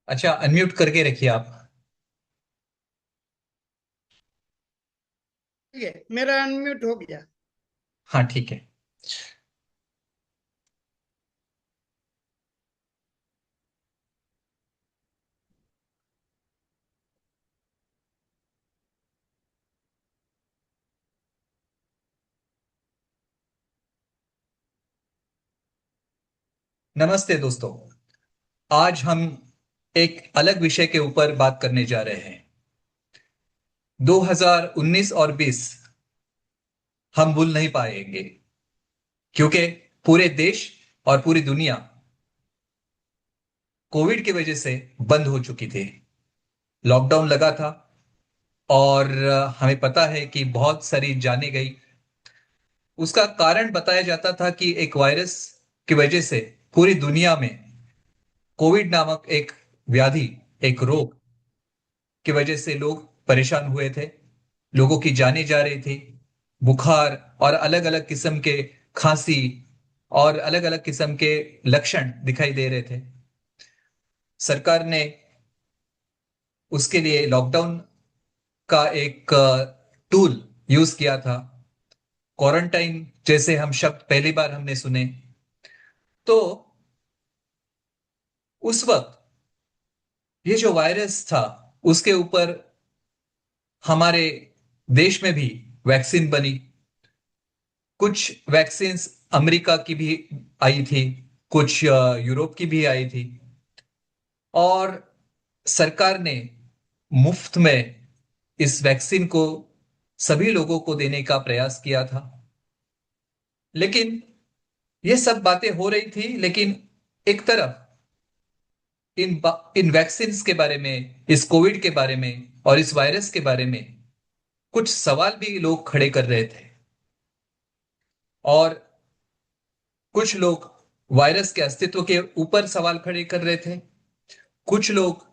अच्छा, अनम्यूट करके रखिए आप। ठीक है, मेरा अनम्यूट हो गया। हाँ, ठीक है। नमस्ते दोस्तों। आज हम एक अलग विषय के ऊपर बात करने जा रहे हैं। 2019 और 20 हम भूल नहीं पाएंगे, क्योंकि पूरे देश और पूरी दुनिया कोविड की वजह से बंद हो चुकी थी। लॉकडाउन लगा था और हमें पता है कि बहुत सारी जानें गई। उसका कारण बताया जाता था कि एक वायरस की वजह से पूरी दुनिया में कोविड नामक एक व्याधि, एक रोग की वजह से लोग परेशान हुए थे। लोगों की जानें जा रही थी। बुखार और अलग अलग किस्म के खांसी और अलग अलग किस्म के लक्षण दिखाई दे रहे थे। सरकार ने उसके लिए लॉकडाउन का एक टूल यूज किया था। क्वारंटाइन जैसे हम शब्द पहली बार हमने सुने। तो उस वक्त ये जो वायरस था, उसके ऊपर हमारे देश में भी वैक्सीन बनी। कुछ वैक्सीन्स अमेरिका की भी आई थी, कुछ यूरोप की भी आई थी। और सरकार ने मुफ्त में इस वैक्सीन को सभी लोगों को देने का प्रयास किया था। लेकिन ये सब बातें हो रही थी, लेकिन एक तरफ इन वैक्सीन्स के बारे में, इस कोविड के बारे में और इस वायरस के बारे में कुछ सवाल भी लोग खड़े कर रहे थे। और कुछ लोग वायरस के अस्तित्व के ऊपर सवाल खड़े कर रहे थे। कुछ लोग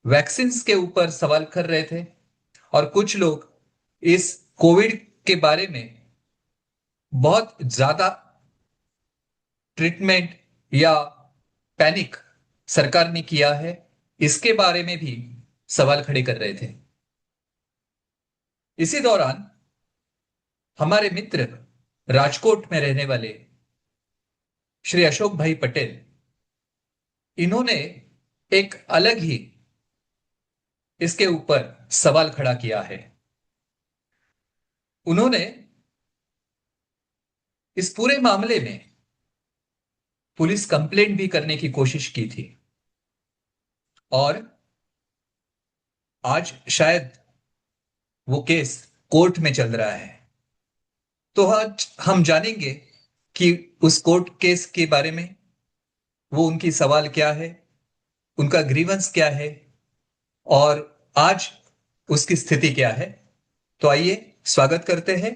वैक्सीन्स के ऊपर सवाल कर रहे थे। और कुछ लोग इस कोविड के बारे में बहुत ज्यादा ट्रीटमेंट या पैनिक सरकार ने किया है, इसके बारे में भी सवाल खड़े कर रहे थे। इसी दौरान हमारे मित्र राजकोट में रहने वाले श्री अशोक भाई पटेल, इन्होंने एक अलग ही इसके ऊपर सवाल खड़ा किया है। उन्होंने इस पूरे मामले में पुलिस कंप्लेंट भी करने की कोशिश की थी। और आज शायद वो केस कोर्ट में चल रहा है। तो आज हम जानेंगे कि उस कोर्ट केस के बारे में, वो उनकी सवाल क्या है, उनका ग्रीवेंस क्या है और आज उसकी स्थिति क्या है। तो आइए स्वागत करते हैं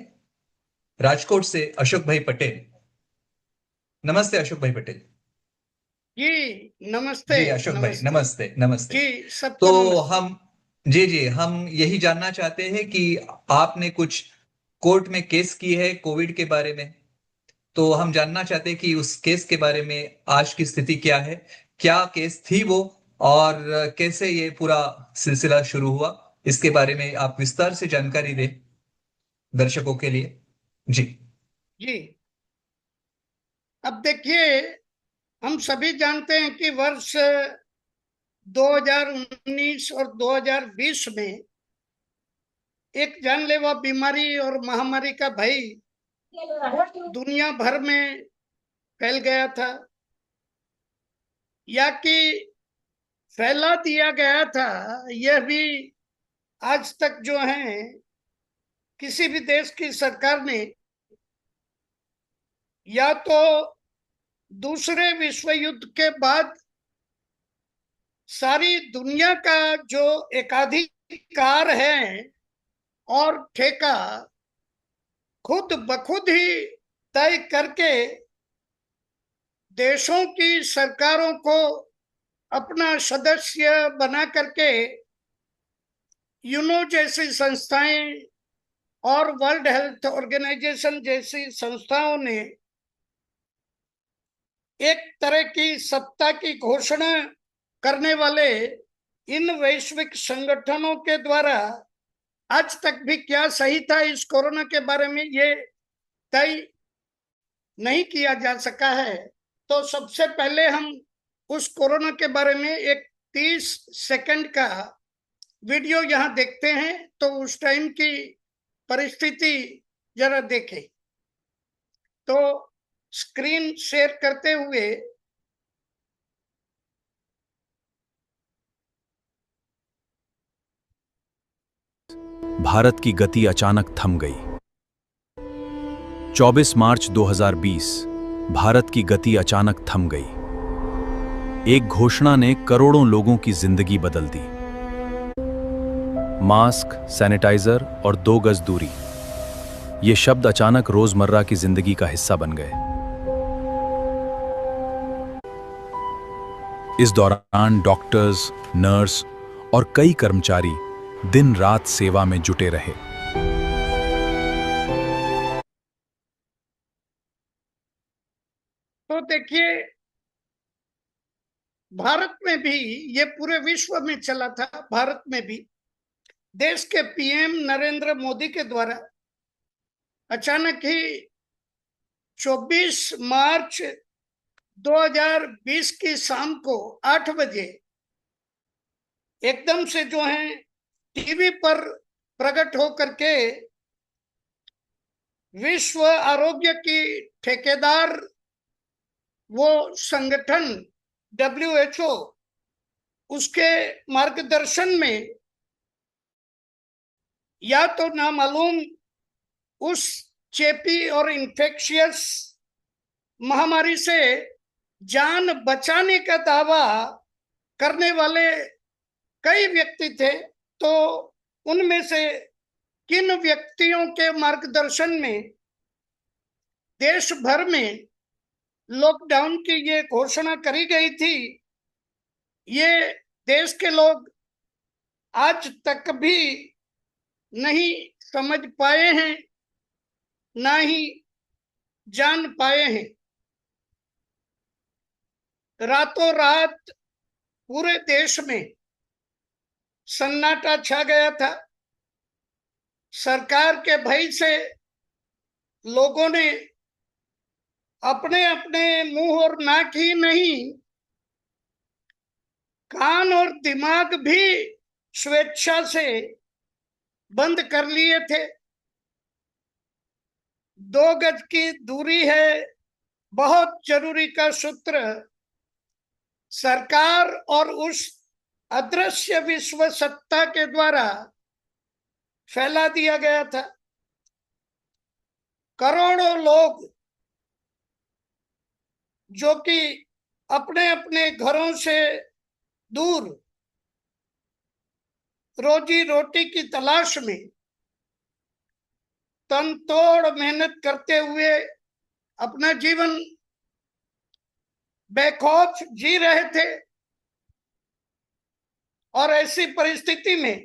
राजकोट से अशोक भाई पटेल। नमस्ते अशोक भाई पटेल। जी नमस्ते। जी अशोक भाई, नमस्ते। नमस्ते नमस्ते। जी तो सबको नमस्ते। हम, जी जी, हम यही जानना चाहते हैं कि आपने कुछ कोर्ट में केस की है कोविड के बारे में। तो हम जानना चाहते हैं कि उस केस के बारे में आज की स्थिति क्या है, क्या केस थी वो, और कैसे ये पूरा सिलसिला शुरू हुआ। इसके बारे में आप विस्तार से जानकारी दें दर्शकों के लिए। जी। जी अब देखिए, हम सभी जानते हैं कि वर्ष 2019 और 2020 में एक जानलेवा बीमारी और महामारी का भय दुनिया भर में फैल गया था, या कि फैला दिया गया था। यह भी आज तक जो है किसी भी देश की सरकार ने या तो दूसरे विश्व युद्ध के बाद सारी दुनिया का जो एकाधिकार है और ठेका खुद बखुद ही तय करके देशों की सरकारों को अपना सदस्य बना करके यूनो जैसी संस्थाएं और वर्ल्ड हेल्थ ऑर्गेनाइजेशन जैसी संस्थाओं ने एक तरह की सत्ता की घोषणा करने वाले इन वैश्विक संगठनों के द्वारा आज तक भी क्या सही था इस कोरोना के बारे में ये तय नहीं किया जा सका है। तो सबसे पहले हम उस कोरोना के बारे में एक 30 सेकंड का वीडियो यहाँ देखते हैं, तो उस टाइम की परिस्थिति जरा देखें। तो स्क्रीन शेयर करते हुए भारत की गति अचानक थम गई। 24 मार्च 2020 भारत की गति अचानक थम गई। एक घोषणा ने करोड़ों लोगों की जिंदगी बदल दी। मास्क, सैनिटाइजर और 2 गज दूरी, ये शब्द अचानक रोजमर्रा की जिंदगी का हिस्सा बन गए। इस दौरान डॉक्टर्स, नर्स और कई कर्मचारी दिन रात सेवा में जुटे रहे। तो देखिए, भारत में भी, ये पूरे विश्व में चला था, भारत में भी देश के पीएम नरेंद्र मोदी के द्वारा अचानक ही 24 मार्च 2020 की शाम को 8 बजे एकदम से जो है टीवी पर प्रकट होकर के विश्व आरोग्य की ठेकेदार वो संगठन WHO, उसके मार्गदर्शन में या तो नामालूम उस चेपी और इन्फेक्शियस महामारी से जान बचाने का दावा करने वाले कई व्यक्ति थे। तो उनमें से किन व्यक्तियों के मार्गदर्शन में देश भर में लॉकडाउन की ये घोषणा करी गई थी, ये देश के लोग आज तक भी नहीं समझ पाए हैं, ना ही जान पाए हैं। रातों रात पूरे देश में सन्नाटा छा गया था। सरकार के भय से लोगों ने अपने अपने मुंह और नाक ही नहीं, कान और दिमाग भी स्वेच्छा से बंद कर लिए थे। 2 गज की दूरी है बहुत जरूरी का सूत्र सरकार और उस अदृश्य विश्व सत्ता के द्वारा फैला दिया गया था। करोड़ों लोग जो कि अपने अपने घरों से दूर रोजी रोटी की तलाश में तनतोड़ मेहनत करते हुए अपना जीवन बेखौफ जी रहे थे। और ऐसी परिस्थिति में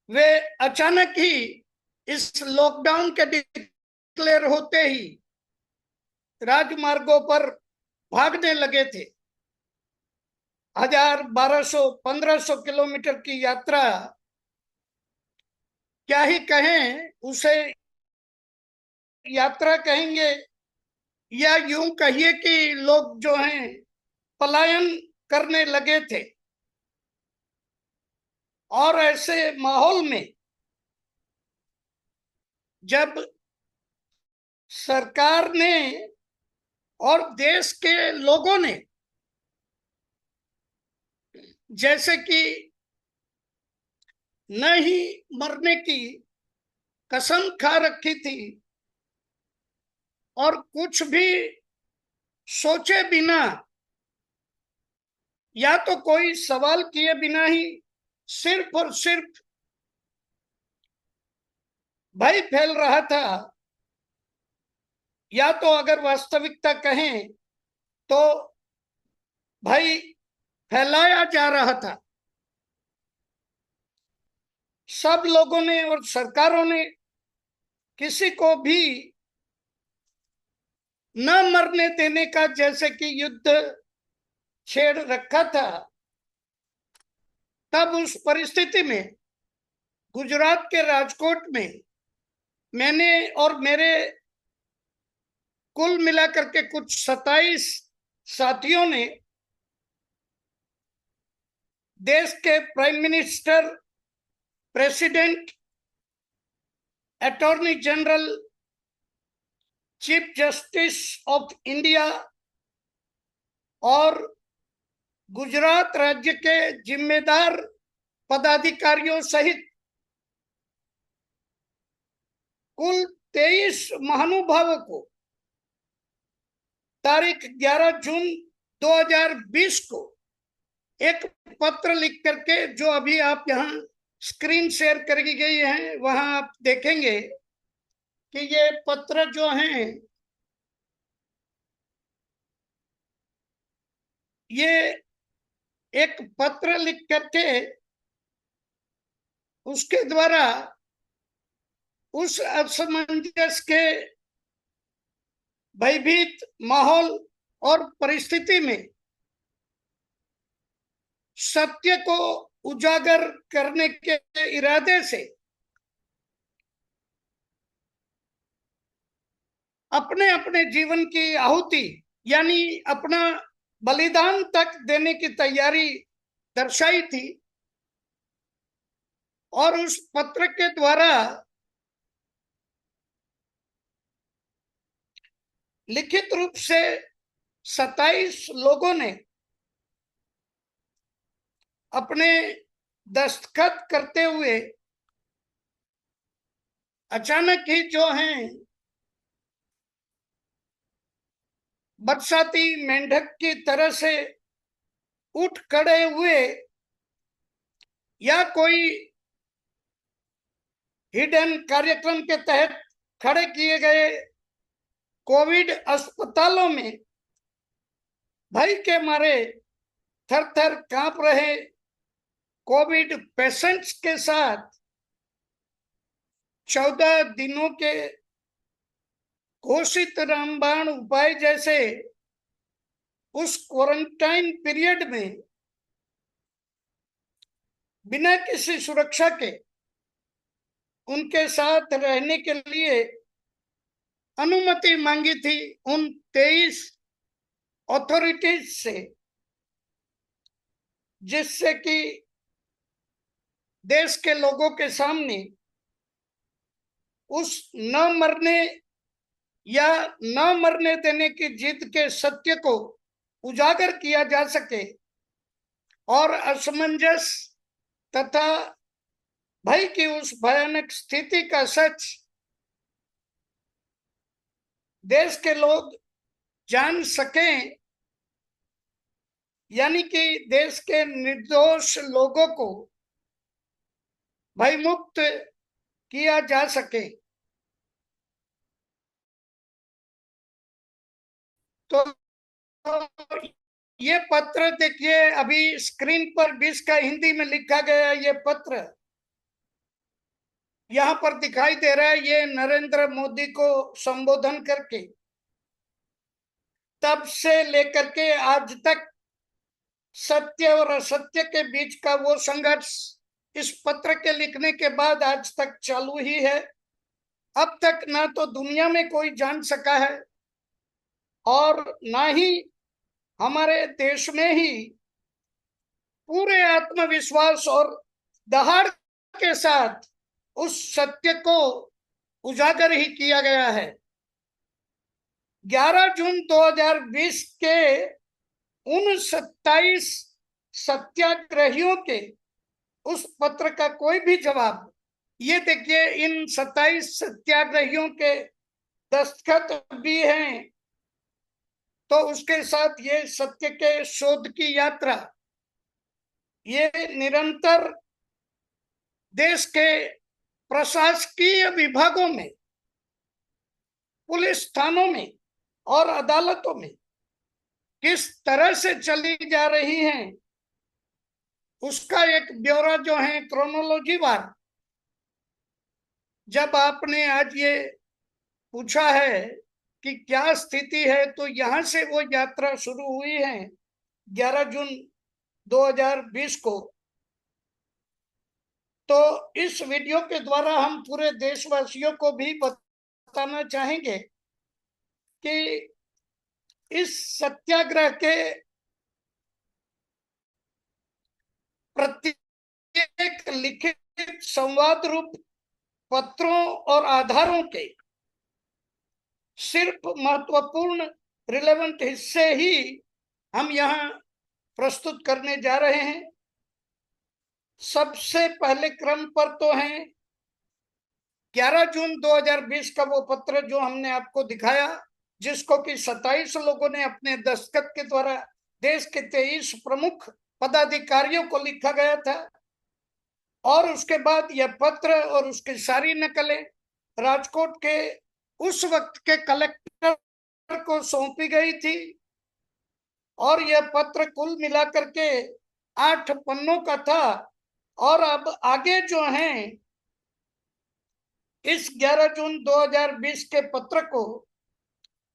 वे अचानक ही इस लॉकडाउन के डिक्लेयर होते ही राजमार्गों पर भागने लगे थे। 1000, 1200, 1500 किलोमीटर की यात्रा, क्या ही कहें उसे, यात्रा कहेंगे या यूं कहिए कि लोग जो हैं पलायन करने लगे थे। और ऐसे माहौल में जब सरकार ने और देश के लोगों ने जैसे कि न ही मरने की कसम खा रखी थी और कुछ भी सोचे बिना या तो कोई सवाल किए बिना ही सिर्फ और सिर्फ भय फैल रहा था या तो अगर वास्तविकता कहें तो भाई फैलाया जा रहा था। सब लोगों ने और सरकारों ने किसी को भी न मरने देने का जैसे कि युद्ध छेड़ रखा था। तब उस परिस्थिति में गुजरात के राजकोट में मैंने और मेरे कुल मिलाकर के कुछ 27 साथियों ने देश के prime minister, president, attorney general, chief justice of India और गुजरात राज्य के जिम्मेदार पदाधिकारियों सहित कुल 23 महानुभावों को तारीख 11 जून 2020 को एक पत्र लिख करके, जो अभी आप यहाँ स्क्रीन शेयर करी गई है, वहां आप देखेंगे कि ये पत्र जो हैं ये एक पत्र लिख करके उसके द्वारा उस असमंजस के भयभीत माहौल और परिस्थिति में सत्य को उजागर करने के इरादे से अपने अपने जीवन की आहुति यानी अपना बलिदान तक देने की तैयारी दर्शाई थी। और उस पत्र के द्वारा लिखित रूप से 27 लोगों ने अपने दस्तखत करते हुए अचानक ही जो हैं बरसाती मेंढक की तरह से उठ खड़े हुए या कोई हिडन कार्यक्रम के तहत खड़े किए गए कोविड अस्पतालों में भय के मारे थर थर कांप रहे कोविड पेशेंट्स के साथ 14 दिनों के घोषित रामबाण उपाय जैसे उस क्वारंटाइन पीरियड में बिना किसी सुरक्षा के उनके साथ रहने के लिए अनुमति मांगी थी उन 23 अथॉरिटीज से, जिससे कि देश के लोगों के सामने उस न मरने या न मरने देने की जिद के सत्य को उजागर किया जा सके और असमंजस तथा भय की उस भयानक स्थिति का सच देश के लोग जान सकें, यानी कि देश के निर्दोष लोगों को भयमुक्त किया जा सके। तो ये पत्र देखिए, अभी स्क्रीन पर 20 का हिंदी में लिखा गया ये पत्र यहाँ पर दिखाई दे रहा है। ये नरेंद्र मोदी को संबोधन करके तब से लेकर के आज तक सत्य और असत्य के बीच का वो संघर्ष इस पत्र के लिखने के बाद आज तक चालू ही है। अब तक ना तो दुनिया में कोई जान सका है और ना ही हमारे देश में ही पूरे आत्मविश्वास और दहाड़ के साथ उस सत्य को उजागर ही किया गया है। 11 जून 2020 के उन 27 सत्याग्रहियों के उस पत्र का कोई भी जवाब, ये देखिए इन 27 सत्याग्रहियों के दस्तखत भी हैं, तो उसके साथ ये सत्य के शोध की यात्रा ये निरंतर देश के प्रशासकीय विभागों में पुलिस थानों में और अदालतों में किस तरह से चली जा रही हैं, उसका एक ब्यौरा जो है क्रोनोलॉजी वार, जब आपने आज ये पूछा है कि क्या स्थिति है, तो यहां से वो यात्रा शुरू हुई है 11 जून 2020 को। तो इस वीडियो के द्वारा हम पूरे देशवासियों को भी बताना चाहेंगे कि इस सत्याग्रह के प्रत्येक लिखित संवाद रूप पत्रों और आधारों के सिर्फ महत्वपूर्ण रिलेवेंट हिस्से ही हम यहाँ प्रस्तुत करने जा रहे हैं। सबसे पहले क्रम पर तो है 11 जून 2020 का वो पत्र जो हमने आपको दिखाया, जिसको कि 27 लोगों ने अपने दस्तखत के द्वारा देश के 23 प्रमुख पदाधिकारियों को लिखा गया था। और उसके बाद यह पत्र और उसकी सारी नकलें राजकोट के उस वक्त के कलेक्टर को सौंपी गई थी। और यह पत्र कुल मिलाकर के 8 पन्नों का था। और अब आगे जो है इस 11 जून 2020 के पत्र को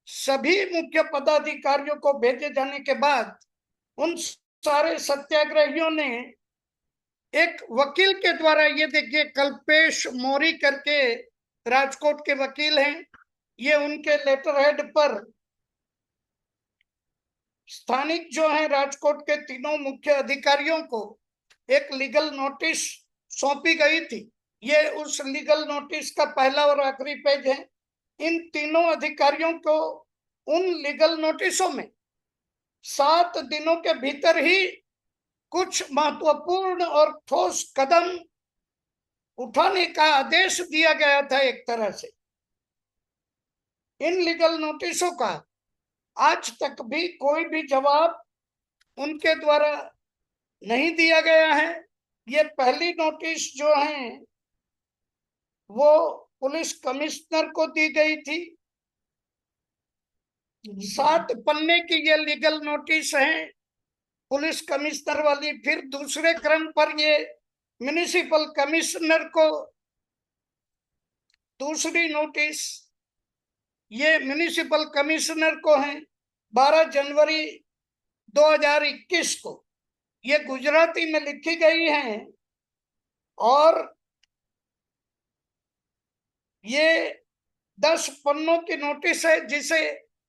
सभी मुख्य पदाधिकारियों को भेजे जाने के बाद उन सारे सत्याग्रहियों ने एक वकील के द्वारा, ये देखिए कल्पेश मौर्य करके राजकोट के वकील हैं, ये उनके लेटर हेड पर स्थानिक जो है राजकोट के तीनों मुख्य अधिकारियों को एक लीगल नोटिस सौंपी गई थी। ये उस लीगल नोटिस का पहला और आखिरी पेज है। इन तीनों अधिकारियों को उन लीगल नोटिसों में 7 दिनों के भीतर ही कुछ महत्वपूर्ण और ठोस कदम उठाने का आदेश दिया गया था। एक तरह से इन लीगल नोटिसों का आज तक भी कोई भी जवाब उनके द्वारा नहीं दिया गया है। ये पहली नोटिस जो है वो पुलिस कमिश्नर को दी गई थी। 7 पन्ने की ये लीगल नोटिस है पुलिस कमिश्नर वाली। फिर दूसरे क्रम पर ये म्युनिसिपल कमिश्नर को दूसरी नोटिस, ये म्युनिसिपल कमिश्नर को है 12 जनवरी 2021 को। ये गुजराती में लिखी गई है और ये 10 पन्नों की नोटिस है, जिसे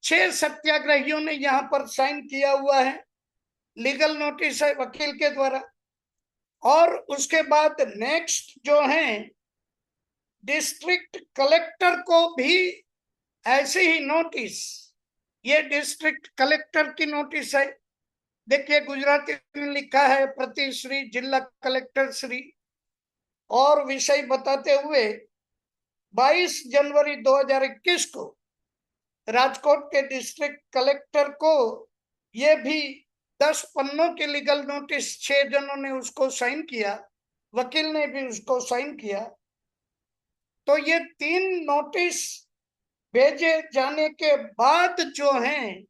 6 सत्याग्रहियों ने यहाँ पर साइन किया हुआ है। लीगल नोटिस है वकील के द्वारा। और उसके बाद नेक्स्ट जो है डिस्ट्रिक्ट कलेक्टर को भी ऐसी ही नोटिस, ये डिस्ट्रिक्ट कलेक्टर की नोटिस है। देखिए गुजराती में लिखा है प्रति श्री जिला कलेक्टर श्री, और विषय बताते हुए 22 जनवरी 2021 को राजकोट के डिस्ट्रिक्ट कलेक्टर को ये भी 10 पन्नों की लीगल नोटिस 6 जनों ने उसको साइन किया, वकील ने भी उसको साइन किया। तो ये 3 नोटिस भेजे जाने के बाद जो हैं,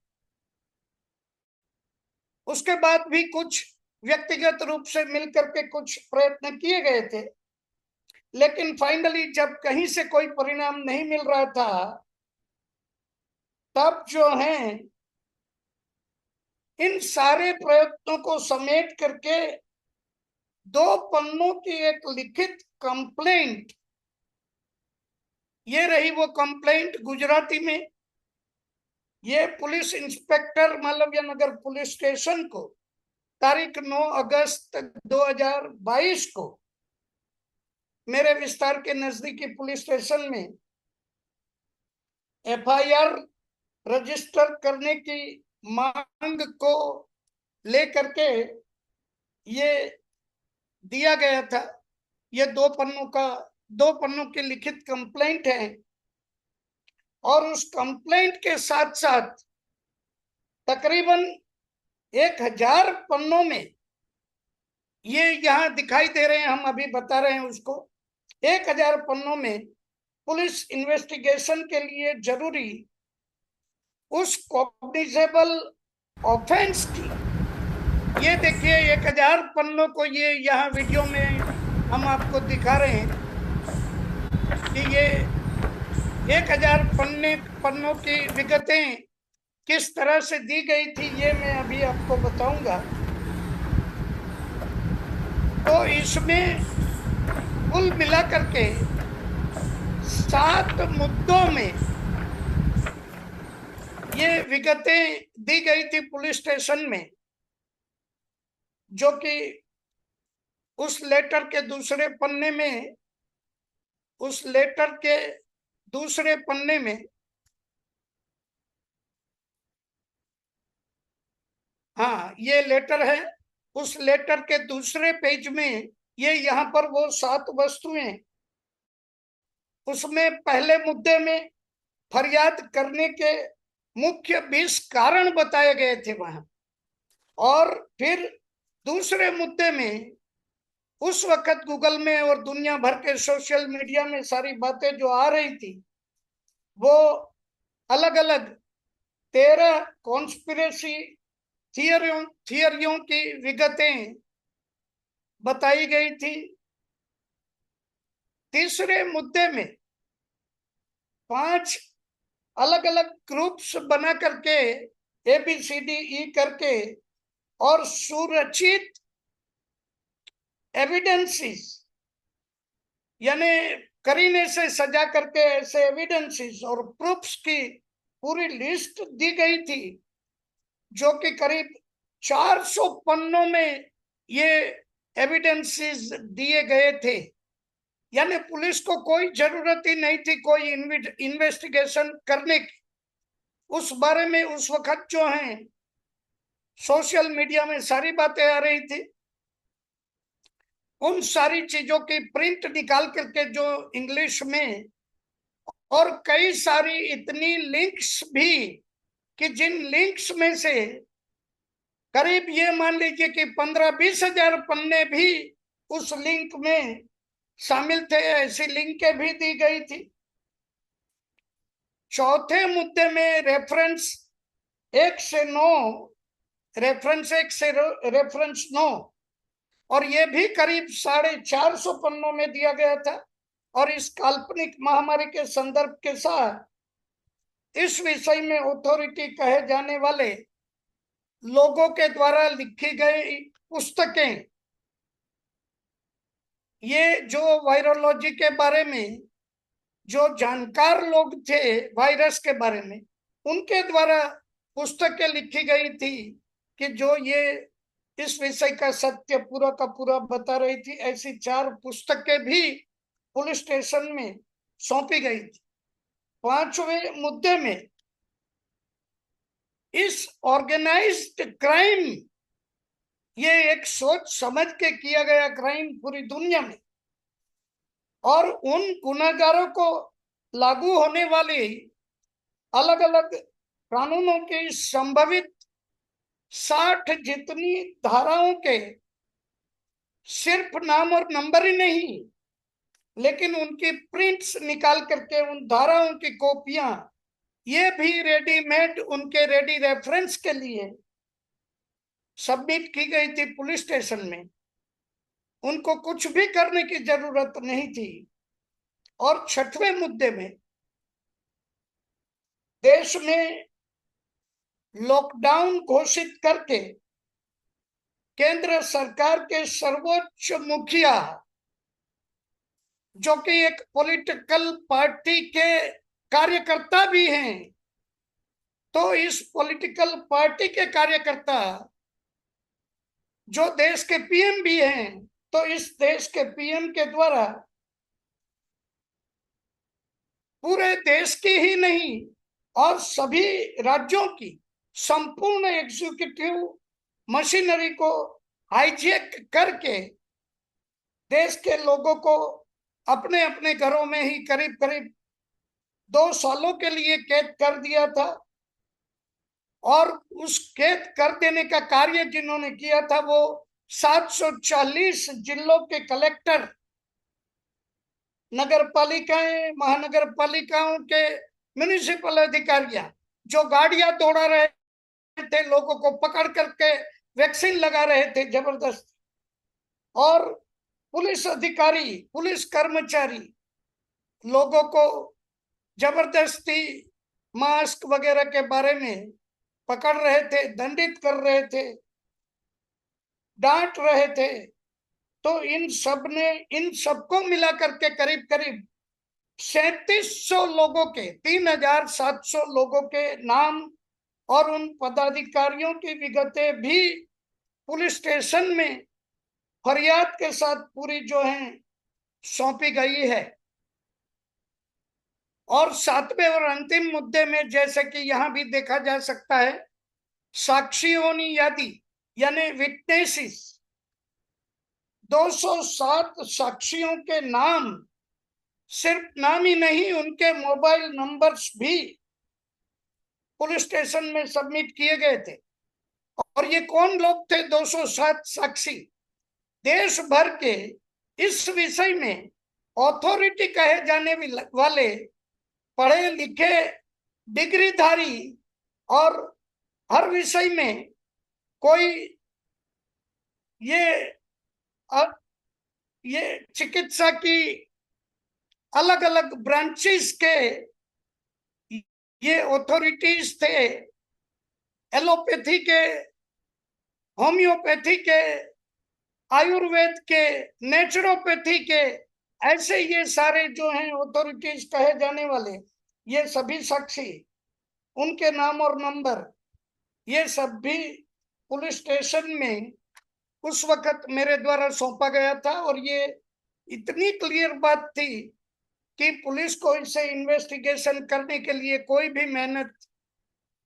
उसके बाद भी कुछ व्यक्तिगत रूप से मिलकर के कुछ प्रयत्न किए गए थे, लेकिन फाइनली जब कहीं से कोई परिणाम नहीं मिल रहा था, तब जो है इन सारे प्रयत्नों को समेट करके 2 पन्नों की एक लिखित कंप्लेंट, ये रही वो कंप्लेंट गुजराती में। ये police inspector Malviya Nagar police station को तारीख 9 अगस्त 2022 को मेरे विस्तार के नजदीकी पुलिस स्टेशन में FIR रजिस्टर करने की मांग को लेकर के ये दिया गया था। ये 2 पन्नों की लिखित कंप्लेंट है। और उस कंप्लेंट के साथ साथ तकरीबन 1000 पन्नों में, ये यहाँ दिखाई दे रहे हैं, हम अभी बता रहे हैं उसको, 1000 पन्नों में पुलिस इन्वेस्टिगेशन के लिए जरूरी उस कॉग्निजेबल ऑफेंस की, ये देखिए 1000 पन्नों को ये यहाँ वीडियो में हम आपको दिखा रहे हैं कि ये 1000 पन्नों की विगतें किस तरह से दी गई थी, ये मैं अभी आपको बताऊंगा। तो इसमें कुल मिलाकर के 7 मुद्दों में ये विगतें दी गई थी पुलिस स्टेशन में, जो कि उस लेटर के दूसरे पन्ने में, हाँ ये लेटर है, उस लेटर के दूसरे पेज में ये यहाँ पर वो 7 वस्तुएं, उसमें पहले मुद्दे में फरियाद करने के मुख्य 20 कारण बताए गए थे वहां, और फिर दूसरे मुद्दे में उस वक्त गूगल में और दुनिया भर के सोशल मीडिया में सारी बातें जो आ रही थी, वो अलग अलग 13 कॉन्स्पिरेसी थियरियों की विगतें बताई गई थी। तीसरे मुद्दे में 5 अलग अलग ग्रुप्स बना करके ABCDE करके और सुरक्षित एविडेंसेस, यानी करीने से सजा करके ऐसे एविडेंसेस और प्रूफ्स की पूरी लिस्ट दी गई थी, जो कि करीब 400 पन्नों में ये एविडेंसेस दिए गए थे। यानी पुलिस को कोई जरूरत ही नहीं थी कोई इन्वेस्टिगेशन करने की। उस बारे में उस वक्त जो है सोशल मीडिया में सारी बातें आ रही थी, उन सारी चीजों की प्रिंट निकाल करके जो इंग्लिश में, और कई सारी इतनी लिंक्स भी कि जिन लिंक्स में से करीब ये मान लीजिए कि 15-20 हजार पन्ने भी उस लिंक में शामिल थे, ऐसी लिंकें भी दी गई थी। चौथे मुद्दे में रेफरेंस 1 से 9, और ये भी करीब 450 पन्नों में दिया गया था। और इस काल्पनिक महामारी के संदर्भ के साथ इस विषय में अथॉरिटी कहे जाने वाले लोगों के द्वारा लिखी गई पुस्तकें, ये जो वायरोलॉजी के बारे में जो जानकार लोग थे वायरस के बारे में, उनके द्वारा पुस्तकें लिखी गई थी कि जो ये इस विषय का सत्य पूरा का पूरा बता रही थी। ऐसी 4 पुस्तकें भी पुलिस स्टेशन में सौंपी गई थी। 5वें मुद्दे में इस ऑर्गेनाइज्ड क्राइम, ये एक सोच समझ के किया गया क्राइम पूरी दुनिया में, और उन गुनाहगारों को लागू होने वाली अलग अलग कानूनों की संभावित 60 जितनी धाराओं के सिर्फ नाम और नंबर ही नहीं, लेकिन उनकी प्रिंट्स निकाल करके उन धाराओं की कॉपियां, ये भी रेडीमेड उनके रेडी रेफरेंस के लिए सबमिट की गई थी पुलिस स्टेशन में। उनको कुछ भी करने की जरूरत नहीं थी। और 6वें मुद्दे में देश में लॉकडाउन घोषित करके केंद्र सरकार के सर्वोच्च मुखिया, जो कि एक पॉलिटिकल पार्टी के कार्यकर्ता भी हैं, तो इस पॉलिटिकल पार्टी के कार्यकर्ता जो देश के पीएम भी हैं, तो इस देश के पीएम के द्वारा पूरे देश की ही नहीं और सभी राज्यों की संपूर्ण एग्जीक्यूटिव मशीनरी को हाईजैक करके देश के लोगों को अपने अपने घरों में ही करीब करीब 2 सालों के लिए कैद कर दिया था। और उस कैद कर देने का कार्य जिन्होंने किया था वो 740 जिलों के कलेक्टर नगर पालिकाएं, महानगर पालिकाओं के म्युनिसिपल अधिकारियां जो गाड़ियां दौड़ा रहे थे, लोगों को पकड़ करके वैक्सीन लगा रहे थे जबरदस्त, और पुलिस अधिकारी, पुलिस कर्मचारी लोगों को जबरदस्ती मास्क वगैरह के बारे में पकड़ रहे थे, दंडित कर रहे थे, डांट रहे थे। तो इन सबको मिला करके करीब करीब 3700 लोगों के, 3700 लोगों के नाम और उन पदाधिकारियों की विगतें भी पुलिस स्टेशन में फरियाद के साथ पूरी जो है सौंपी गई है। और सातवें और अंतिम मुद्दे में, जैसे कि यहां भी देखा जा सकता है, साक्षियों की यादी यानी विटनेसेस, 207 साक्षियों के नाम, सिर्फ नाम ही नहीं, उनके मोबाइल नंबर्स भी पुलिस स्टेशन में सबमिट किए गए थे। और ये कौन लोग थे 207 साक्षी? देश भर के इस विषय में अथॉरिटी कहे जाने वाले पढ़े लिखे डिग्रीधारी और हर विषय में कोई ये चिकित्सा की अलग अलग ब्रांचेस के ये अथॉरिटीज थे, एलोपैथी के, होम्योपैथी के, आयुर्वेद के, नेचुरोपैथी के, ऐसे ये सारे जो हैं अथॉरिटीज कहे जाने वाले, ये सभी साक्षी, उनके नाम और नंबर, ये सब भी पुलिस स्टेशन में उस वक्त मेरे द्वारा सौंपा गया था। और ये इतनी क्लियर बात थी कि पुलिस को इसे इन्वेस्टिगेशन करने के लिए कोई भी मेहनत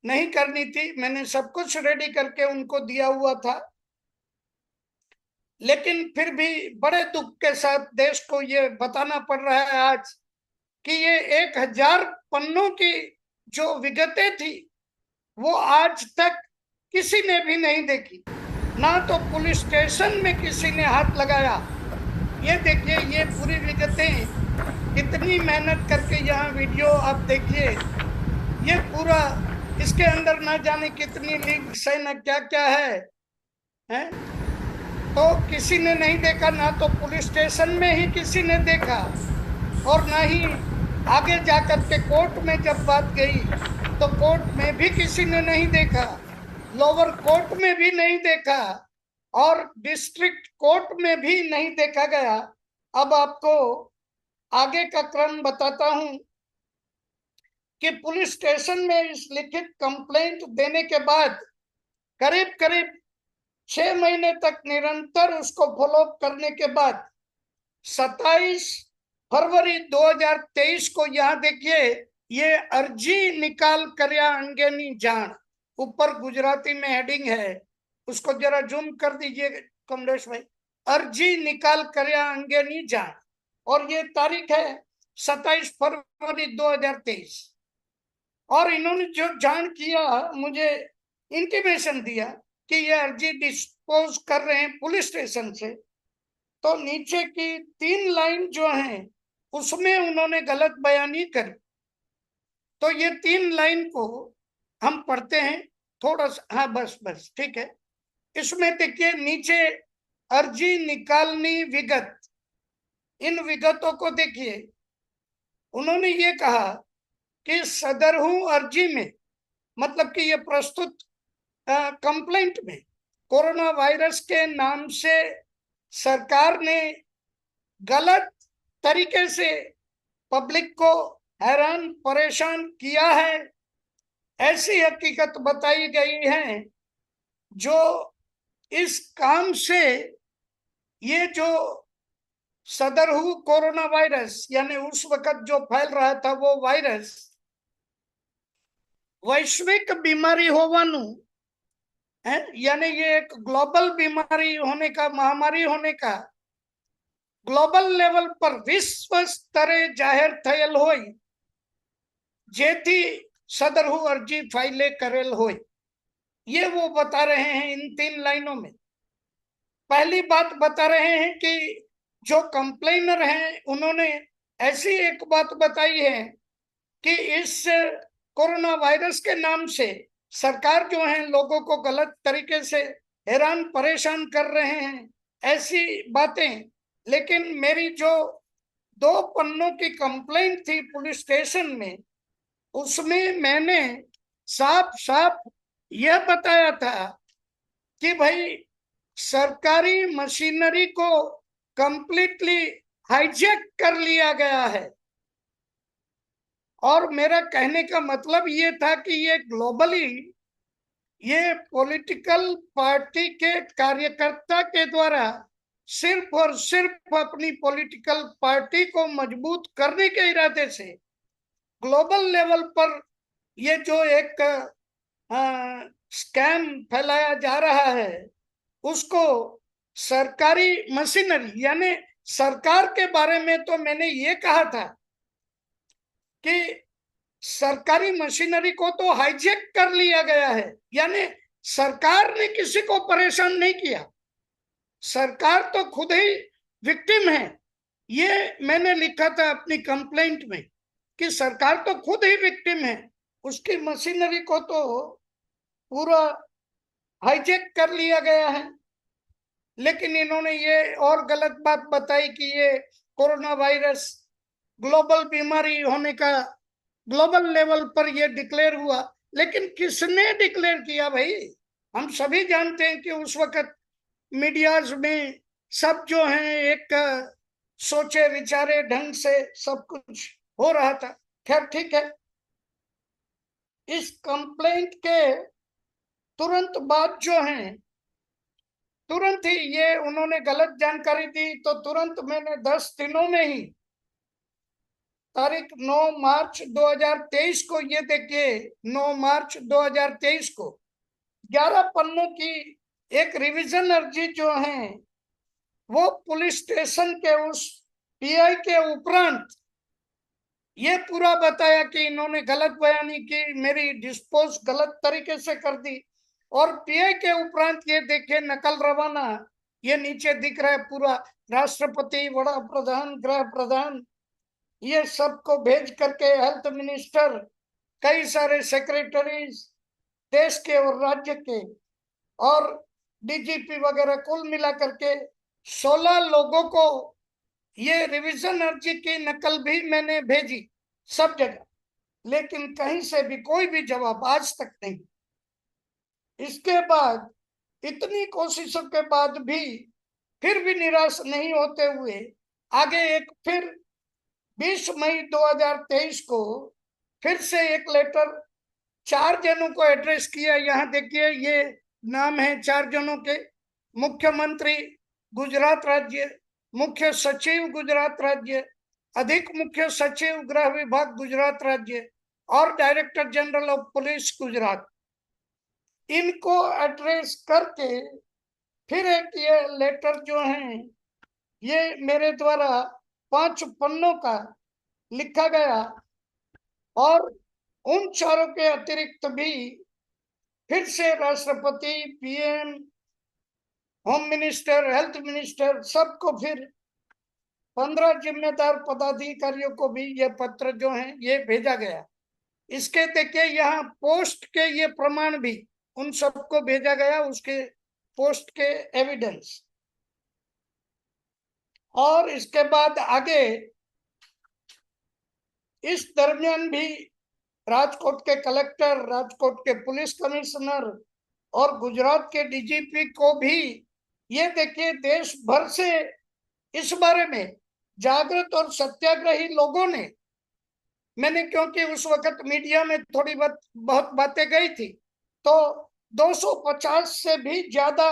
नहीं करनी थी। मैंने सब कुछ रेडी करके उनको दिया हुआ था, लेकिन फिर भी बड़े दुख के साथ देश को ये बताना पड़ रहा है आज कि ये 1000 पन्नों की जो विगतें थी वो आज तक किसी ने भी नहीं देखी, ना तो पुलिस स्टेशन में किसी ने हाथ लगाया। ये देखिए, ये पूरी विगतें, कितनी मेहनत करके, यहाँ वीडियो आप देखिए, ये पूरा, इसके अंदर ना जाने कितनी लीग सेना क्या क्या है? तो किसी ने नहीं देखा, ना तो पुलिस स्टेशन में ही किसी ने देखा, और ना ही आगे जाकर के कोर्ट में जब बात गई तो कोर्ट में भी किसी ने नहीं देखा, लोअर कोर्ट में भी नहीं देखा, और डिस्ट्रिक्ट कोर्ट में भी नहीं देखा गया। अब आपको आगे का क्रम बताता हूं कि पुलिस स्टेशन में इस लिखित कंप्लेंट देने के बाद करीब करीब 6 महीने तक निरंतर उसको फॉलो करने के बाद 27 फरवरी 2023 को, यहाँ देखिए, ये अर्जी निकाल कर्या अंगेनी जान, ऊपर गुजराती में हेडिंग है, उसको जरा जूम कर दीजिए कमलेश भाई, अर्जी निकाल कर्या अंगेनी जान, और ये तारीख है 27 फरवरी 2023। और इन्होंने जो जान किया, मुझे इंटीमेशन दिया कि ये अर्जी डिस्पोज कर रहे हैं पुलिस स्टेशन से, तो नीचे की 3 लाइन जो हैं उसमें उन्होंने गलत बयानी करी। तो ये 3 लाइन को हम पढ़ते हैं थोड़ा सा, हाँ बस ठीक है। इसमें देखिए, नीचे अर्जी निकालनी विगत, इन विगतों को देखिए। उन्होंने ये कहा कि सदरहू अर्जी में, मतलब कि ये प्रस्तुत कंप्लेंट में कोरोना वायरस के नाम से सरकार ने गलत तरीके से पब्लिक को हैरान परेशान किया है, ऐसी हकीकत बताई गई है। जो इस काम से ये जो सदरहू कोरोना वायरस, यानी उस वक्त जो फैल रहा था वो वायरस वैश्विक बीमारी होवानु है, यानी ये एक ग्लोबल बीमारी होने का, महामारी होने का ग्लोबल लेवल पर विश्व स्तरे जाहिर थયેલ હોય, જેથી સદરહુ અરજી ફાઇલે કરેલ હોય। ये वो बता रहे हैं इन 3 लाइनों में। पहली बात बता रहे हैं कि जो कंप्लेनर हैं उन्होंने ऐसी एक बात बताई है कि इस कोरोना वायरस के नाम से सरकार जो है लोगों को गलत तरीके से हैरान परेशान कर रहे हैं, ऐसी बातें। लेकिन मेरी जो 2 पन्नों की कंप्लेंट थी पुलिस स्टेशन में, उसमें मैंने साफ साफ यह बताया था कि भाई सरकारी मशीनरी को कंप्लीटली हाईजैक कर लिया गया है। और मेरा कहने का मतलब ये था कि ये ग्लोबली ये पॉलिटिकल पार्टी के कार्यकर्ता के द्वारा सिर्फ और सिर्फ अपनी पॉलिटिकल पार्टी को मजबूत करने के इरादे से ग्लोबल लेवल पर ये जो एक स्कैम फैलाया जा रहा है, उसको सरकारी मशीनरी यानी सरकार के बारे में तो मैंने ये कहा था कि सरकारी मशीनरी को तो हाईजैक कर लिया गया है, यानी सरकार ने किसी को परेशान नहीं किया, सरकार तो खुद ही विक्टिम है। ये मैंने लिखा था अपनी कंप्लेंट में कि सरकार तो खुद ही विक्टिम है, उसकी मशीनरी को तो पूरा हाईजैक कर लिया गया है। लेकिन इन्होंने ये और गलत बात बताई कि ये कोरोना वायरस ग्लोबल बीमारी होने का ग्लोबल लेवल पर ये डिक्लेयर हुआ। लेकिन किसने डिक्लेयर किया भाई? हम सभी जानते हैं कि उस वक्त मीडियाज में सब जो हैं एक सोचे विचारे ढंग से सब कुछ हो रहा था। खैर ठीक है, इस कंप्लेंट के तुरंत बाद जो है, तुरंत ही ये उन्होंने गलत जानकारी दी, तो तुरंत मैंने 10 दिनों में ही तारीख 9 मार्च 2023 को, ये देखिए 9 मार्च 2023 को 11 पन्नों की एक रिवीजन अर्जी जो है वो पुलिस स्टेशन के उस पीआई के उपरांत ये पूरा बताया कि इन्होंने गलत बयानी की, मेरी डिस्पोज गलत तरीके से कर दी। और पीआई के उपरांत ये देखिए नकल रवाना, ये नीचे दिख रहा है पूरा, राष्ट्रपति, वड़ा प्रधान, गृह प्रधान, ये सबको भेज करके हेल्थ मिनिस्टर, कई सारे सेक्रेटरीज देश के और राज्य के, और डीजीपी वगैरह, कुल मिला करके 16 लोगों को ये रिवीजन अर्जी की नकल भी मैंने भेजी सब जगह, लेकिन कहीं से भी कोई भी जवाब आज तक नहीं। इसके बाद इतनी कोशिशों के बाद भी फिर भी निराश नहीं होते हुए आगे एक फिर 20 मई 2023 को फिर से एक लेटर 4 जनों को एड्रेस किया। यहाँ देखिए ये नाम है 4 जनों के: मुख्यमंत्री गुजरात राज्य, मुख्य सचिव गुजरात राज्य, अधिक मुख्य सचिव गृह विभाग गुजरात राज्य और director general of police Gujarat. इनको एड्रेस करके फिर एक ये लेटर जो है ये मेरे द्वारा 5 पन्नों का लिखा गया, और उन चारों के अतिरिक्त भी फिर से राष्ट्रपति, PM, home minister, health minister, सबको फिर 15 जिम्मेदार पदाधिकारियों को भी ये पत्र जो है ये भेजा गया। इसके देखिए यहाँ पोस्ट के ये प्रमाण भी उन सबको भेजा गया, उसके पोस्ट के एविडेंस। और इसके बाद आगे इस दरमियान भी राजकोट के कलेक्टर, राजकोट के पुलिस कमिश्नर और गुजरात के डीजीपी को भी ये देखिए देश भर से इस बारे में जागृत और सत्याग्रही लोगों ने, मैंने क्योंकि उस वक्त मीडिया में थोड़ी बहुत बातें गई थी, तो 250 से भी ज्यादा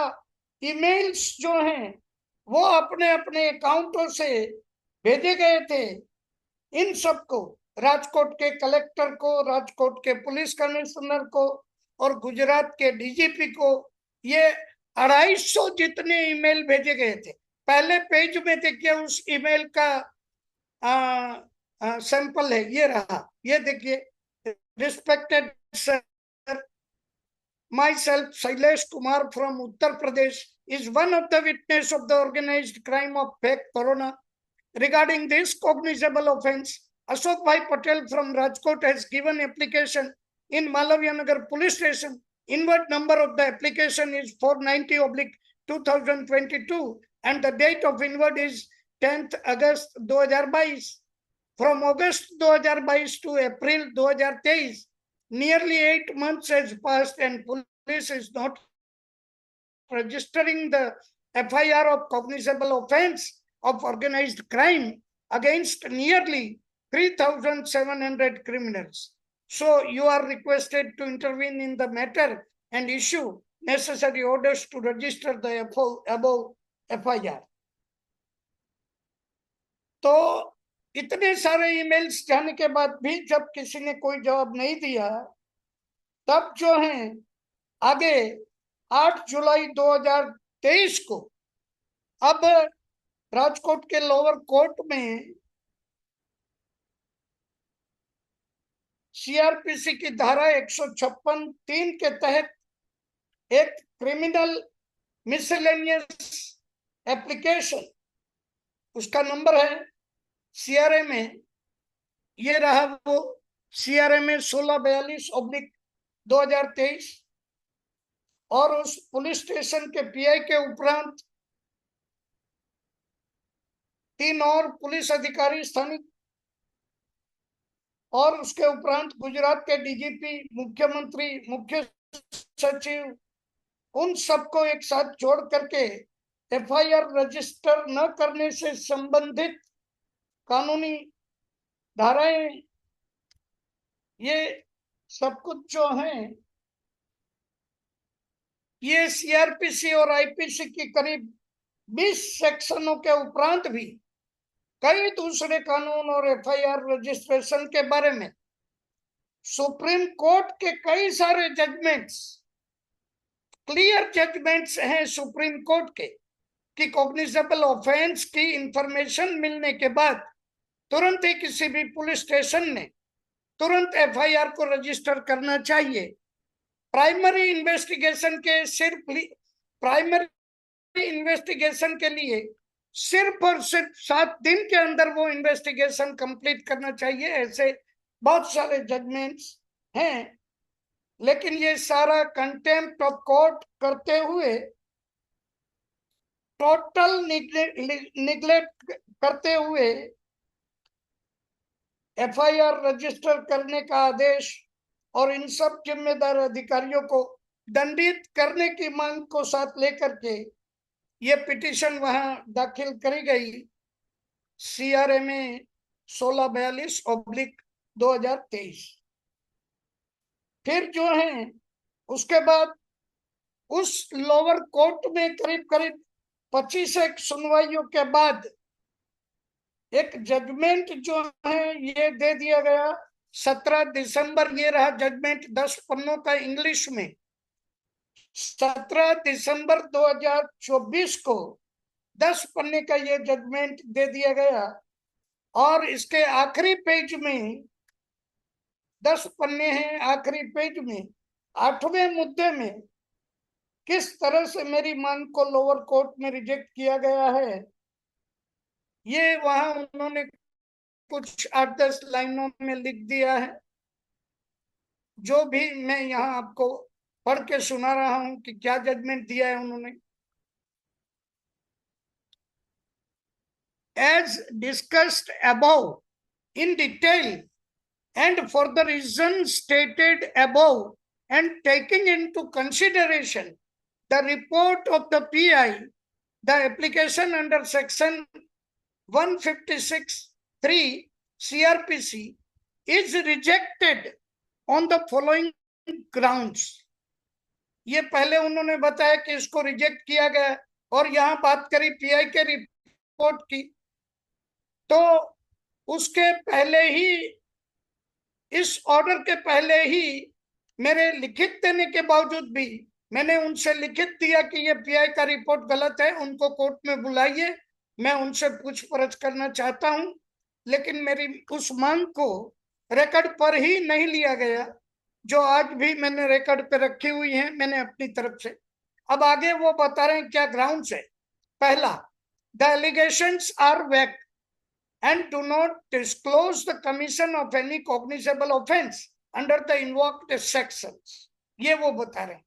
ईमेल्स जो हैं वो अपने अपने अकाउंटों से भेजे गए थे। इन सबको, राजकोट के कलेक्टर को, राजकोट के पुलिस कमिश्नर को और गुजरात के डीजीपी को ये 250 जितने ईमेल भेजे गए थे। पहले पेज में देखिए उस ईमेल का सैंपल है, ये रहा, ये देखिए। Respected sir, myself Shailesh Kumar from Uttar Pradesh is one of the witness of the organized crime of fake corona. regarding this cognizable offence, Ashok Bhai Patel from Rajkot has given application in Malavianagar police station. Inward number of the application is 490/2022 and the date of inward is 10th August 2022. From August 2022 to April 2023, nearly 8 months has passed and police is not registering the FIR of cognizable offence of organized crime against nearly 3,700 criminals. So you are requested to intervene in the matter and issue necessary orders to register the above FIR. तो इतने सारे emails जाने के बाद भी जब किसी ने कोई जवाब नहीं दिया, तब जो है आगे 8 जुलाई 2023 को अब राजकोट के लोअर कोर्ट में सीआरपीसी की धारा 156(3) के तहत एक क्रिमिनल मिसलेनियस एप्लीकेशन, उसका नंबर है CRMA, ये रहा वो CRMA 1642/2023, और उस पुलिस स्टेशन के PI के उपरांत 3 और पुलिस अधिकारी स्थानिक और उसके उपरांत गुजरात के DGP, मुख्यमंत्री, मुख्य सचिव, उन सबको एक साथ जोड़ करके FIR रजिस्टर न करने से संबंधित कानूनी धाराएं, ये सब कुछ जो है ये CRPC और IPC की करीब 20 सेक्शनों के उपरांत भी कई दूसरे कानून और FIR रजिस्ट्रेशन के बारे में सुप्रीम कोर्ट के कई सारे जजमेंट्स, क्लियर जजमेंट्स हैं सुप्रीम कोर्ट के कि कॉग्निजेबल ऑफेंस की इंफॉर्मेशन मिलने के बाद तुरंत ही किसी भी पुलिस स्टेशन ने तुरंत FIR को रजिस्टर करना चाहिए। प्राइमरी इन्वेस्टिगेशन के लिए सिर्फ और सिर्फ 7 दिन के अंदर वो इन्वेस्टिगेशन कंप्लीट करना चाहिए। ऐसे बहुत सारे जजमेंट्स हैं, लेकिन ये सारा कंटेम्प्ट ऑफ कोर्ट करते हुए, टोटल निग्लेक्ट करते हुए FIR रजिस्टर करने का आदेश और इन सब जिम्मेदार अधिकारियों को दंडित करने की मांग को साथ लेकर के ये पिटीशन वहां दाखिल करी गई CRMA 1642/2023। फिर जो है उसके बाद उस लोअर कोर्ट में करीब करीब 25 सुनवाइयों के बाद एक जजमेंट जो है ये दे दिया गया 17 दिसंबर। ये रहा जजमेंट, 10 पन्नों का इंग्लिश में। 17 दिसंबर 2024 को 10 पन्ने का ये जजमेंट दे दिया गया और इसके आखिरी पेज में, 10 पन्ने हैं, आखिरी पेज में 8वें मुद्दे में किस तरह से मेरी मांग को लोअर कोर्ट में रिजेक्ट किया गया है, ये वहां उन्होंने कुछ 8-10 लाइनों में लिख दिया है, जो भी मैं यहाँ आपको पढ़ के सुना रहा हूं कि क्या जजमेंट दिया है उन्होंने। As discussed above in detail and for the reasons stated above and taking into consideration the report of the PI, the application under section 156(3) CRPC is rejected on the following grounds। ये पहले उन्होंने बताया कि इसको reject किया गया और यहाँ बात करी PI के रिपोर्ट की, तो उसके पहले ही, इस ऑर्डर के पहले ही मेरे लिखित देने के बावजूद भी मैंने उनसे लिखित दिया कि ये PI का रिपोर्ट गलत है, उनको कोर्ट में बुलाइए, मैं उनसे पूछपरछ करना चाहता हूं। लेकिन मेरी उस मांग को रिकॉर्ड पर ही नहीं लिया गया, जो आज भी मैंने रिकॉर्ड पे रखी हुई है मैंने अपनी तरफ से। अब आगे वो बता रहे हैं क्या ग्राउंड्स है। पहला, द एलिगेशंस आर वैग, and do not disclose the commission of any cognizable offense under the invoked sections. ये वो बता रहे हैं।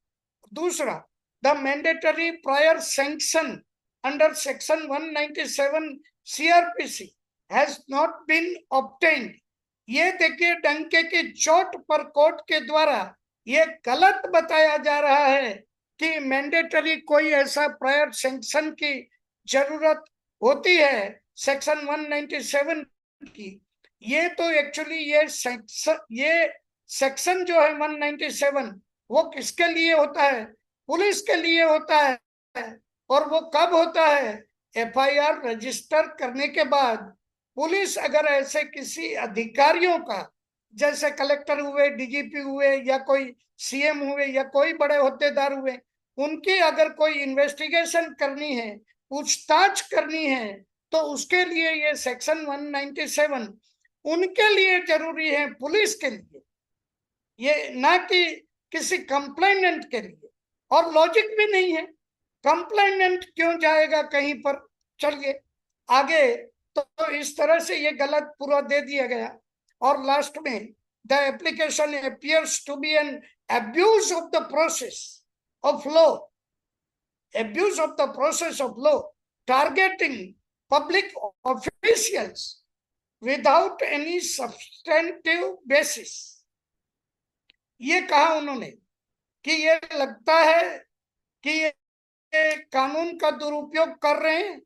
दूसरा, the mandatory prior sanction under section 197 CRPC has not been obtained. ये देखिए, डंके की चोट पर कोर्ट के द्वारा ये गलत बताया जा रहा है कि मैंडेटरी कोई ऐसा प्रायर सैंक्शन की जरूरत होती है सेक्शन 197 की। ये तो एक्चुअली ये सेक्शन जो है 197 वो किसके लिए होता है? पुलिस के लिए होता है। और वो कब होता है? FIR रजिस्टर करने के बाद पुलिस अगर ऐसे किसी अधिकारियों का, जैसे कलेक्टर हुए, DGP हुए, या कोई CM हुए, या कोई बड़े होद्देदार हुए, उनकी अगर कोई इन्वेस्टिगेशन करनी है, पूछताछ करनी है, तो उसके लिए ये सेक्शन 197 उनके लिए जरूरी है, पुलिस के लिए, ये ना कि किसी कंप्लेनेंट के लिए। और लॉजिक भी नहीं है, कंप्लेनेंट क्यों जाएगा कहीं पर? चलिए आगे। तो इस तरह से ये गलत पूरा दे दिया गया। और लास्ट में, the application appears to be an abuse of the process of law, abuse of the process of law, targeting public officials without any substantive basis. ये कहा उन्होंने कि ये लगता है कि ये कानून का दुरुपयोग कर रहे हैं,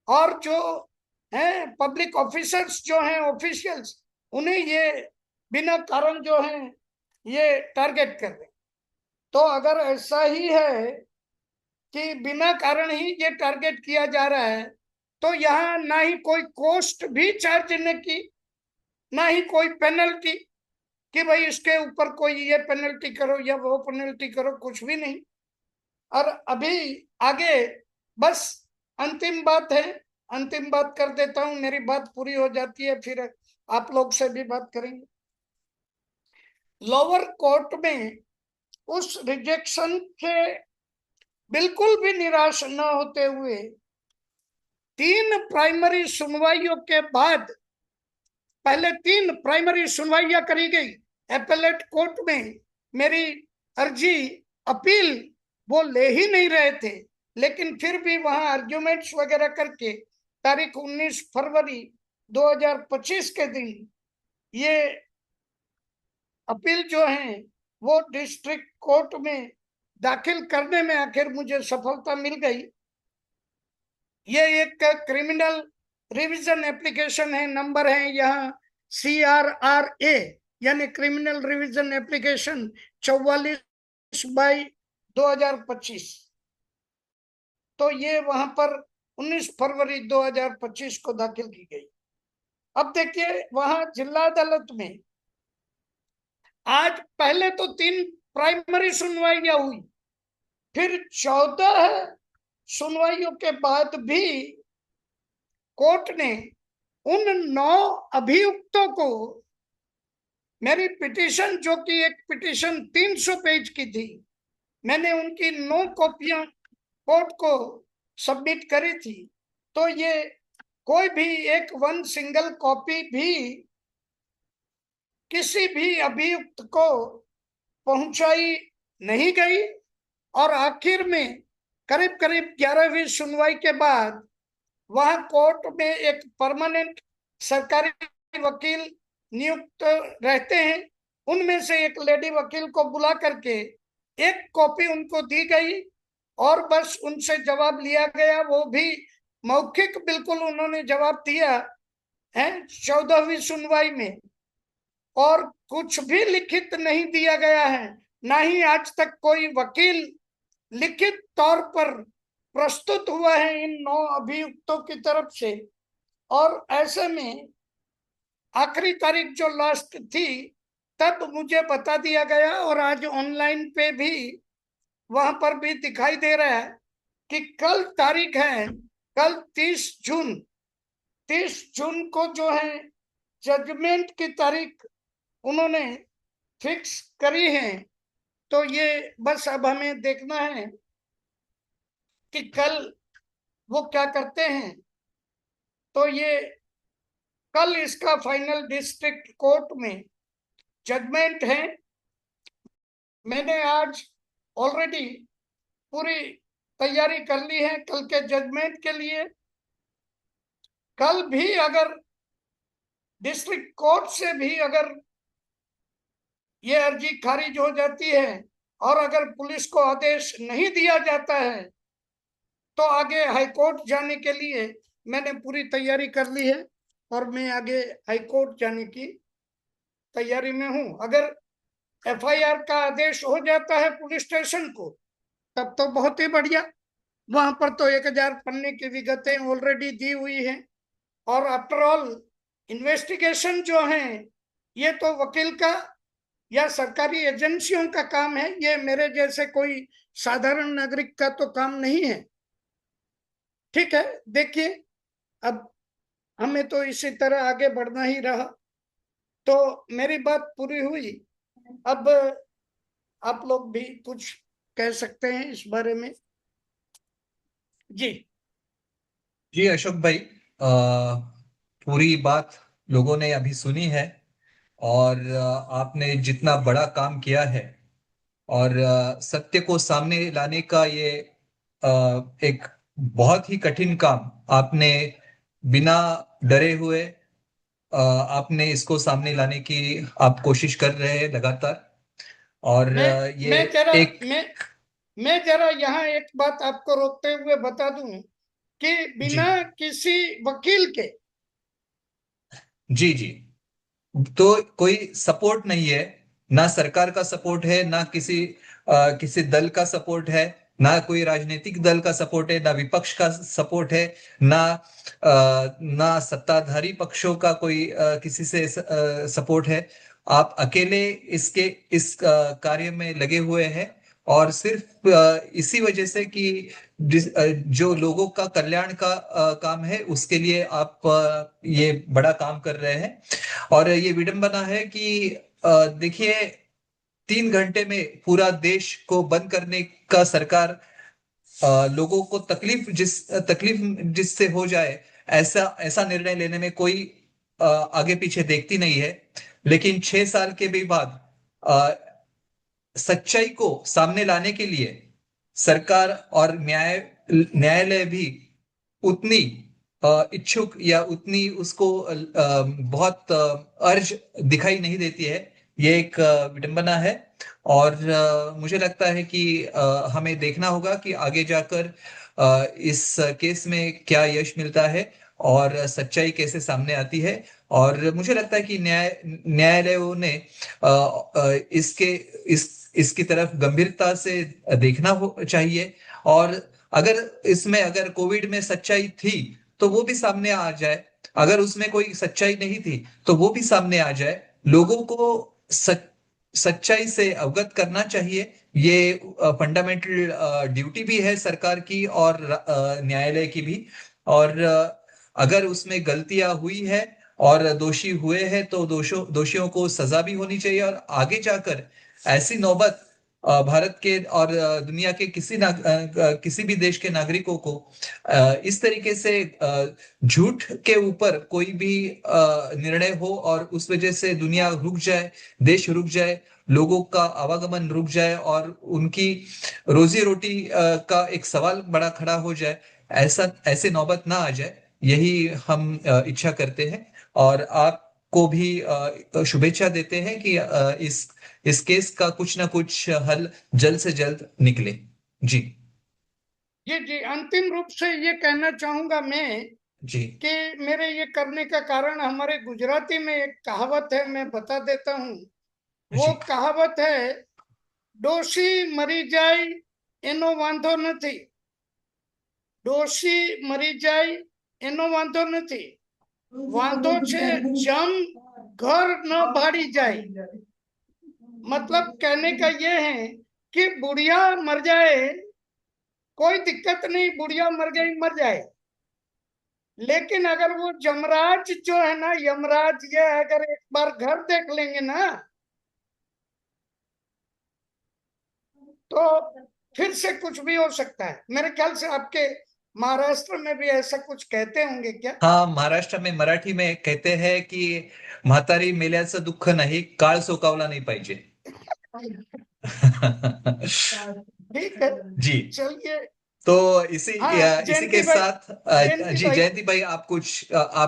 और जो हैं पब्लिक ऑफिसर्स जो हैं, ऑफिशियल्स, उन्हें ये बिना कारण जो हैं ये टारगेट कर रहे हैं। तो अगर ऐसा ही है कि बिना कारण ही ये टारगेट किया जा रहा है, तो यहाँ ना ही कोई कॉस्ट भी चार्ज ने की, ना ही कोई पेनल्टी कि भाई इसके ऊपर कोई ये पेनल्टी करो या वो पेनल्टी करो, कुछ भी नहीं। और अभी आगे बस अंतिम बात है, अंतिम बात कर देता हूं, मेरी बात पूरी हो जाती है, फिर आप लोग से भी बात करेंगे। लोअर कोर्ट में उस रिजेक्शन के बिल्कुल भी निराश न होते हुए 3 प्राइमरी सुनवाइयों के बाद, पहले 3 प्राइमरी सुनवाइयां करी गई एपेलेट कोर्ट में, मेरी अर्जी अपील वो ले ही नहीं रहे थे, लेकिन फिर भी वहां आर्ग्यूमेंट्स वगैरह करके तारीख 19 फरवरी 2025 के दिन ये अपील जो है वो डिस्ट्रिक्ट कोर्ट में दाखिल करने में आखिर मुझे सफलता मिल गई। ये एक क्रिमिनल रिवीजन एप्लीकेशन है, नंबर है यहाँ CRRA, यानी क्रिमिनल रिवीजन एप्लीकेशन 44/2025। तो ये वहां पर 19 फरवरी 2025 को दाखिल की गई। अब देखिए, वहां जिला अदालत में आज पहले तो 3 प्राइमरी सुनवाइयां हुई, फिर 14 सुनवाइयों के बाद भी कोर्ट ने उन 9 अभियुक्तों को, मेरी पिटीशन जो कि एक पिटीशन 300 पेज की थी, मैंने उनकी 9 कॉपियां कोर्ट को सबमिट करी थी, तो ये कोई भी एक 1 सिंगल कॉपी भी किसी भी अभियुक्त को पहुंचाई नहीं गई। और आखिर में करीब करीब 11वीं सुनवाई के बाद वहां कोर्ट में एक परमानेंट सरकारी वकील नियुक्त रहते हैं, उनमें से एक लेडी वकील को बुला करके एक कॉपी उनको दी गई और बस उनसे जवाब लिया गया। वो भी मौखिक बिल्कुल उन्होंने जवाब दिया है 14वीं सुनवाई में, और कुछ भी लिखित नहीं दिया गया है, ना ही आज तक कोई वकील लिखित तौर पर प्रस्तुत हुआ है इन 9 अभियुक्तों की तरफ से। और ऐसे में आखिरी तारीख जो लास्ट थी तब मुझे बता दिया गया, और आज ऑनलाइन पे भी वहां पर भी दिखाई दे रहा है कि कल तारीख है, कल 30 जून, 30 जून को जो है जजमेंट की तारीख उन्होंने फिक्स करी है। तो ये बस अब हमें देखना है कि कल वो क्या करते हैं। तो ये कल इसका फाइनल डिस्ट्रिक्ट कोर्ट में जजमेंट है। मैंने आज ऑलरेडी पूरी तैयारी कर ली है कल के जजमेंट के लिए। कल भी अगर डिस्ट्रिक्ट कोर्ट से भी अगर ये अर्जी खारिज हो जाती है और अगर पुलिस को आदेश नहीं दिया जाता है तो आगे हाईकोर्ट जाने के लिए मैंने पूरी तैयारी कर ली है और मैं आगे हाईकोर्ट जाने की तैयारी में हूं। अगर एफआईआर का आदेश हो जाता है पुलिस स्टेशन को तब तो बहुत ही बढ़िया। वहां पर तो 1000 पन्ने की विगतें ऑलरेडी दी हुई हैं और आफ्टर ऑल इन्वेस्टिगेशन जो है ये तो वकील का या सरकारी एजेंसियों का काम है, ये मेरे जैसे कोई साधारण नागरिक का तो काम नहीं है। ठीक है, देखिए अब हमें तो इसी तरह आगे बढ़ना ही रहा। तो मेरी बात पूरी हुई। अब आप लोग भी कुछ कह सकते हैं इस बारे में। जी जी अशोक भाई, पूरी बात लोगों ने अभी सुनी है। और आपने जितना बड़ा काम किया है और सत्य को सामने लाने का ये एक बहुत ही कठिन काम आपने बिना डरे हुए आपने इसको सामने लाने की आप कोशिश कर रहे हैं लगातार। और मैं ये मैं जरा एक मैं जरा यहाँ एक बात आपको रोकते हुए बता दूं कि जी बिना किसी वकील के जी जी, तो कोई सपोर्ट नहीं है, ना सरकार का सपोर्ट है, ना किसी दल का सपोर्ट है, ना कोई राजनीतिक दल का सपोर्ट है, ना विपक्ष का सपोर्ट है, ना सत्ताधारी पक्षों का कोई किसी से सपोर्ट है। आप अकेले इसके इस कार्य में लगे हुए हैं। और सिर्फ इसी वजह से कि जो लोगों का कल्याण का काम है उसके लिए आप ये बड़ा काम कर रहे हैं। और ये विडंबना है कि देखिए, 3 घंटे में पूरा देश को बंद करने का सरकार लोगों को तकलीफ जिससे हो जाए ऐसा ऐसा निर्णय लेने में कोई आगे पीछे देखती नहीं है। लेकिन 6 साल के भी बाद सच्चाई को सामने लाने के लिए सरकार और न्यायालय भी उतनी इच्छुक या उतनी उसको बहुत अर्ज दिखाई नहीं देती है। ये एक विडंबना है। और मुझे लगता है कि हमें देखना होगा कि आगे जाकर इस केस में क्या यश मिलता है और सच्चाई कैसे सामने आती है। और मुझे लगता है कि न्यायालयों ने इसके इसकी तरफ गंभीरता से देखना हो चाहिए। और अगर कोविड में सच्चाई थी तो वो भी सामने आ जाए, अगर उसमें कोई सच्चाई नहीं थी तो वो भी सामने आ जाए। लोगों को सच्चाई से अवगत करना चाहिए। ये फंडामेंटल ड्यूटी भी है सरकार की और न्यायालय की भी। और अगर उसमें गलतियां हुई है और दोषी हुए हैं तो दोषियों को सजा भी होनी चाहिए। और आगे जाकर ऐसी नौबत भारत के और दुनिया के किसी भी देश के नागरिकों को इस तरीके से झूठ के ऊपर कोई भी निर्णय हो और उस वजह से दुनिया रुक जाए, देश रुक जाए, लोगों का आवागमन रुक जाए और उनकी रोजी रोटी का एक सवाल बड़ा खड़ा हो जाए, ऐसे नौबत ना आ जाए, यही हम इच्छा करते हैं। और आपको भी शुभेच्छा देते हैं कि इस केस का कुछ ना कुछ हल जल्द से जल्द निकले। जी जी जी, अंतिम रूप से ये कहना चाहूंगा मैं जी कि मेरे ये करने का कारण हमारे गुजराती में एक कहावत है, मैं बता देता हूँ। वो जी कहावत है, डोशी मरी जाए एनो वांधो નથી, डोशी मरी जाए एनो वांधो નથી, वांधो छे जम घर न भाड़ी जाए। मतलब कहने का ये है कि बुढ़िया मर जाए कोई दिक्कत नहीं, बुढ़िया मर गई मर जाए, लेकिन अगर वो जमराज जो है ना, यमराज, ये अगर एक बार घर देख लेंगे ना तो फिर से कुछ भी हो सकता है। मेरे ख्याल से आपके महाराष्ट्र में भी ऐसा कुछ कहते होंगे क्या? हाँ, महाराष्ट्र में मराठी में कहते हैं कि म्हातारी मेल्याचं दुःख नाही, काळ सोकावला नहीं पाहिजे. ठीक है, जी. चलिए। तो इसी हाँ, इसी जयंती के भाई, साथ जयंती जी भाई, जयंती भाई, आप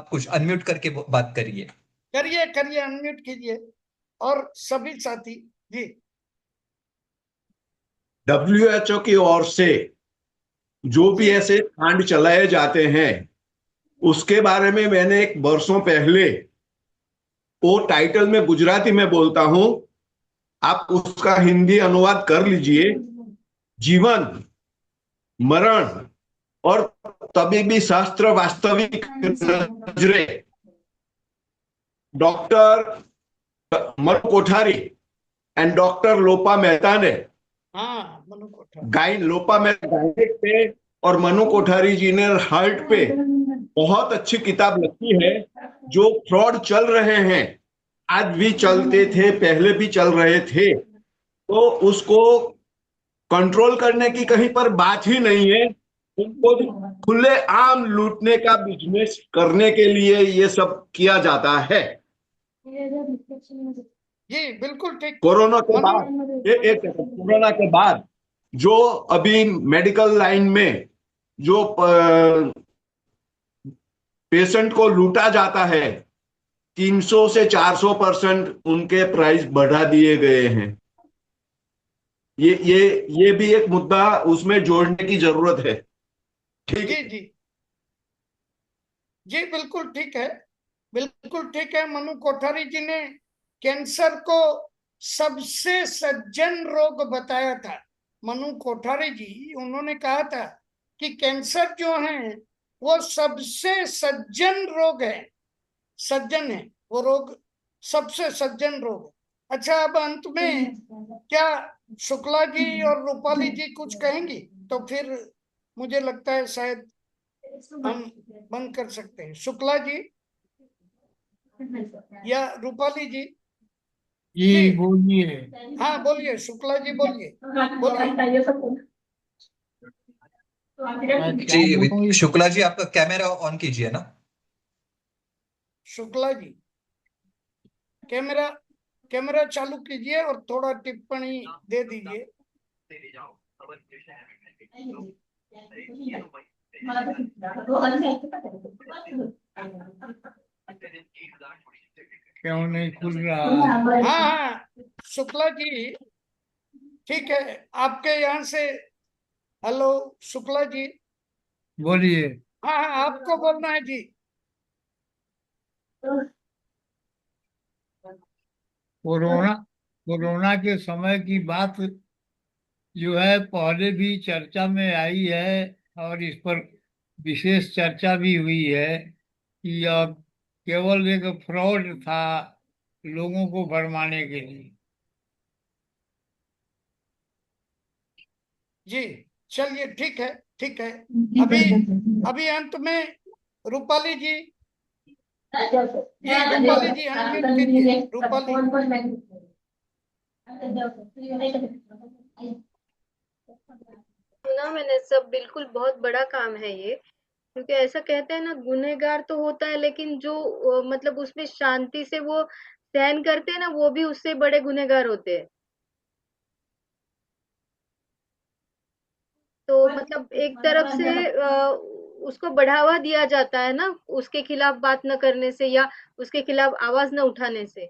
कुछ अनम्यूट करके बात करिए. करिए करिए, अनम्यूट कीजिए, और सभी साथी जी। WHO की ओर से जो भी जी ऐसे कांड चलाए जाते हैं उसके बारे में मैंने एक वर्षों पहले, वो टाइटल में गुजराती में बोलता हूं, आप उसका हिंदी अनुवाद कर लीजिए। जीवन, मरण और तबीबी शास्त्र वास्तविक नजरे, doctor Manu Kothari and doctor Lopa Mehta ने, हाँ, मनु कोठारी। गाइन लोपा मेहता गायनेक पे और मनु कोठारी जी ने हार्ट पे बहुत अच्छी किताब लिखी है। जो फ्रॉड चल रहे हैं, आज भी चलते थे, पहले भी चल रहे थे, तो उसको कंट्रोल करने की कहीं पर बात ही नहीं है। उनको खुले आम लूटने का बिजनेस करने के लिए ये सब किया जाता है। जी बिल्कुल ठीक। कोरोना के मनु, बाद एक कोरोना के बाद जो अभी मेडिकल लाइन में जो पेशेंट को लूटा जाता है, 300 से 400% उनके प्राइस बढ़ा दिए गए हैं। ये भी एक मुद्दा उसमें जोड़ने की जरूरत है। ठीक जी है। जी जी, बिल्कुल ठीक है, बिल्कुल ठीक है। मनु कोठारी जी ने कैंसर को सबसे सज्जन रोग बताया था। मनु कोठारी जी, उन्होंने कहा था कि कैंसर जो है वो सबसे सज्जन रोग है, सज्जन है वो रोग, सबसे सज्जन रोग है। अच्छा, अब अंत में क्या शुक्ला जी और रूपाली जी कुछ कहेंगी? तो फिर मुझे लगता है शायद हम बंद कर सकते हैं। शुक्ला जी या रूपाली जी? जी जी बोलिए। हाँ, बोलिए शुक्ला जी, बोलिए बोलिए। मैं क्या बोलूं जी, इस शुक्ला जी, आपका कैमरा ऑन कीजिए ना. शुक्ला जी, कैमरा कैमरा चालू कीजिए और थोड़ा टिप्पणी दे दीजिए। क्यों नहीं खुल रहा है? हाँ हाँ, शुक्ला जी, ठीक है, आपके यहाँ से। हेलो शुक्ला जी। बोलिए। हाँ हाँ, आपको बोलना है जी। कोरोना कोरोना के समय की बात जो है पहले भी चर्चा में आई है, और इस पर विशेष चर्चा भी हुई है कि यह केवल एक फ्रॉड था लोगों को भरमाने के लिए। जी चलिए, ठीक है, ठीक है। अभी अभी अंत में रूपाली जी, जी रूपाली जी अनम्यूट कीजिए, रूपाली। सुना मैंने सब, बिल्कुल बहुत बड़ा काम है ये। क्योंकि ऐसा कहते हैं ना, गुनहगार तो होता है लेकिन जो मतलब उसमें शांति से वो सहन करते हैं ना, वो भी उससे बड़े गुनहगार होते हैं। तो मतलब एक तरफ से उसको बढ़ावा दिया जाता है ना, उसके खिलाफ बात न करने से या उसके खिलाफ आवाज न उठाने से।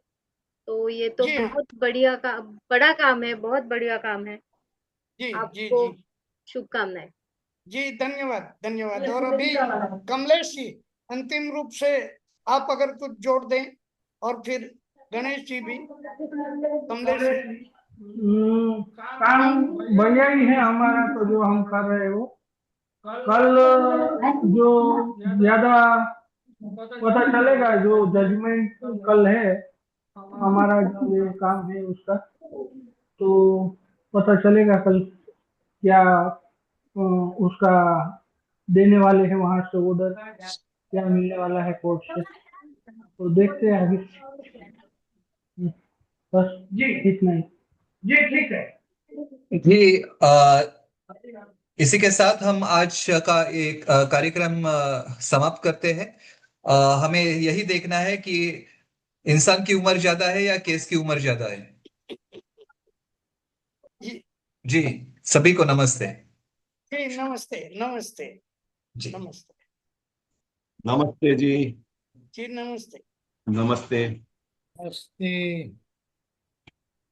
तो ये तो जी हाँ, बहुत बड़ा काम है, बहुत बढ़िया काम है। जी जी आपको जी शुभकामनाएं। जी, धन्यवाद धन्यवाद। और अभी कमलेश जी, अंतिम रूप से आप अगर कुछ जोड़ दें, और फिर गणेश जी भी। कमलेश जी। काम बढ़िया ही है हमारा, तो जो हम कर रहे हैं वो कल जो ज्यादा पता चलेगा, जो जजमेंट कल है हमारा, जो ये काम है उसका, तो पता चलेगा कल क्या उसका देने वाले हैं वहां से ऑर्डर, क्या मिलने वाला है कोर्ट से, तो देखते हैं अभी। बस जी इतना ही। जी ठीक है। जी, इसी के साथ हम आज का एक कार्यक्रम समाप्त करते हैं। हमें यही देखना है कि इंसान की उम्र ज्यादा है या केस की उम्र ज्यादा है। जी जी, सभी को नमस्ते। जी, नमस्ते नमस्ते जी। नमस्ते नमस्ते जी। जी, नमस्ते। नमस्ते। नमस्ते।